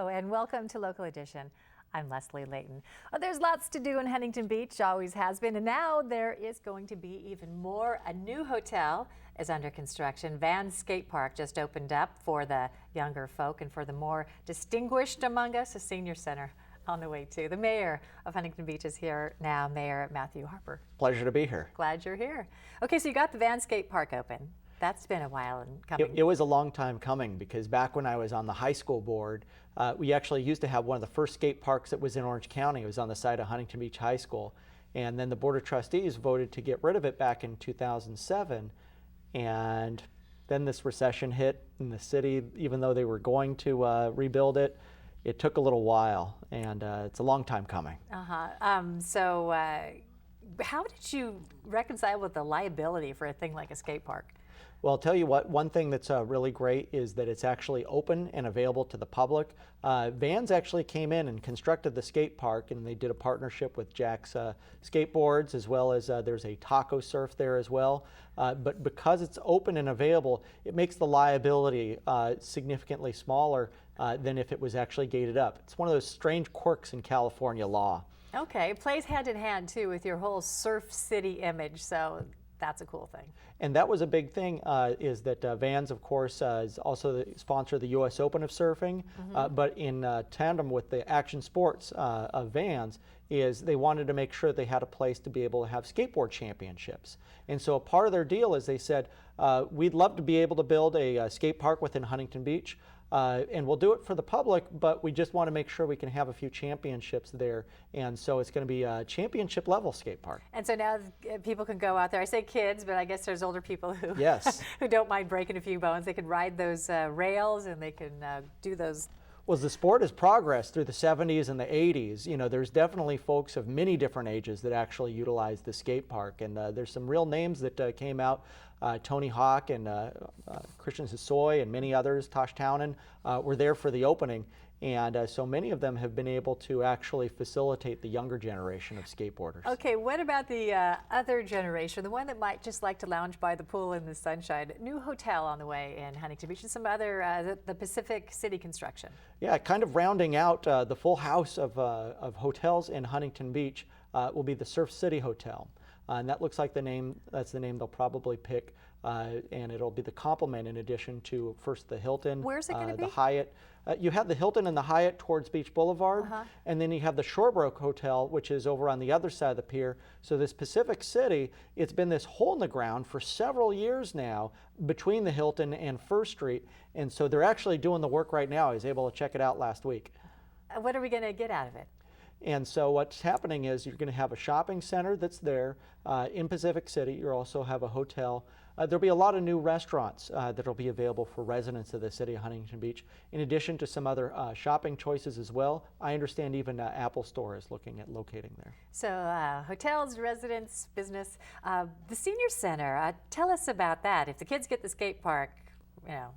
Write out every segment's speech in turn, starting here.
Hello and welcome to Local Edition. I'm Leslie Leyton. There's lots to do in Huntington Beach, always has been, and now there is going to be even more. A new hotel is under construction. Van Skate Park just opened up for the younger folk, and for the more distinguished among us, a senior center on the way too. The mayor of Huntington Beach is here now, Mayor Matthew Harper. Pleasure to be here. Glad you're here. Okay, so you got the Van Skate Park open. That's been a while in coming. It was a long time coming because back when I was on the high school board, we actually used to have one of the first skate parks that was in Orange County. It was on the site of Huntington Beach High School. And then the Board of Trustees voted to get rid of it back in 2007. And then this recession hit in the city. Even though they were going to rebuild it, it took a little while, and it's a long time coming. So how did you reconcile with the liability for a thing like a skate park? Well, I'll tell you what, one thing that's really great is that it's actually open and available to the public. Vans actually came in and constructed the skate park, and they did a partnership with Jack's Skateboards, as well as there's a taco surf there as well. But because it's open and available, it makes the liability significantly smaller than if it was actually gated up. It's one of those strange quirks in California law. Okay, it plays hand in hand too with your whole surf city image, so that's a cool thing. And that was a big thing, is that Vans, of course, is also the sponsor of the U.S. Open of Surfing, but in tandem with the action sports of Vans, is they wanted to make sure they had a place to be able to have skateboard championships. And so a part of their deal is they said, we'd love to be able to build a skate park within Huntington Beach, and we'll do it for the public, but we just want to make sure we can have a few championships there. And so it's going to be a championship level skate park. And so now people can go out there. I say kids, but I guess there's older people who, yes, who don't mind breaking a few bones. They can ride those rails, and they can do those. Well, as the sport has progressed through the 70s and the 80s, you know, there's definitely folks of many different ages that actually utilize the skate park. And there's some real names that came out. Tony Hawk and Christian Hosoi and many others, Tosh Townend, were there for the opening. And so many of them have been able to actually facilitate the younger generation of skateboarders. Okay, what about the other generation, the one that might just like to lounge by the pool in the sunshine? New hotel on the way in Huntington Beach and some other, the Pacific City construction. Yeah, kind of rounding out the full house of hotels in Huntington Beach will be the Surf City Hotel. And that looks like that's the name they'll probably pick, and it'll be the complement in addition to first the Hilton. Where's it going to be? The Hyatt. You have the Hilton and the Hyatt towards Beach Boulevard, and then you have the Shorebrook Hotel, which is over on the other side of the pier. So this Pacific City, it's been this hole in the ground for several years now between the Hilton and First Street, and so they're actually doing the work right now. I was able to check it out last week. What are we going to get out of it? And so what's happening is you're going to have a shopping center that's there in Pacific City. You'll also have a hotel. There'll be a lot of new restaurants that will be available for residents of the city of Huntington Beach, in addition to some other shopping choices as well. I understand even Apple Store is looking at locating there. So hotels, residents, business. The senior center, tell us about that. If the kids get the skate park, you know,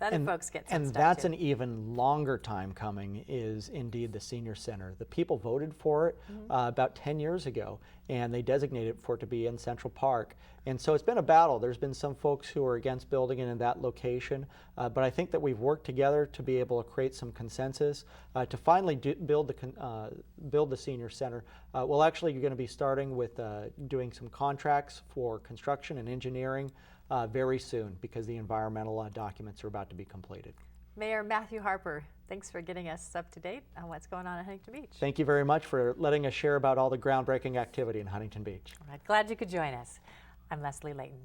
other folks get some and stuff that's too. an even longer time coming, is indeed the senior center. The people voted for it about 10 years ago, and they designated for it to be in Central Park. And so it's been a battle. There's been some folks who are against building it in that location, but I think that we've worked together to be able to create some consensus to finally build the senior center. Well, actually, you're going to be starting with doing some contracts for construction and engineering very soon, because the environmental documents are about to be completed. Mayor Matthew Harper, thanks for getting us up to date on what's going on in Huntington Beach. Thank you very much for letting us share about all the groundbreaking activity in Huntington Beach. All right, glad you could join us. I'm Leslie Leyton.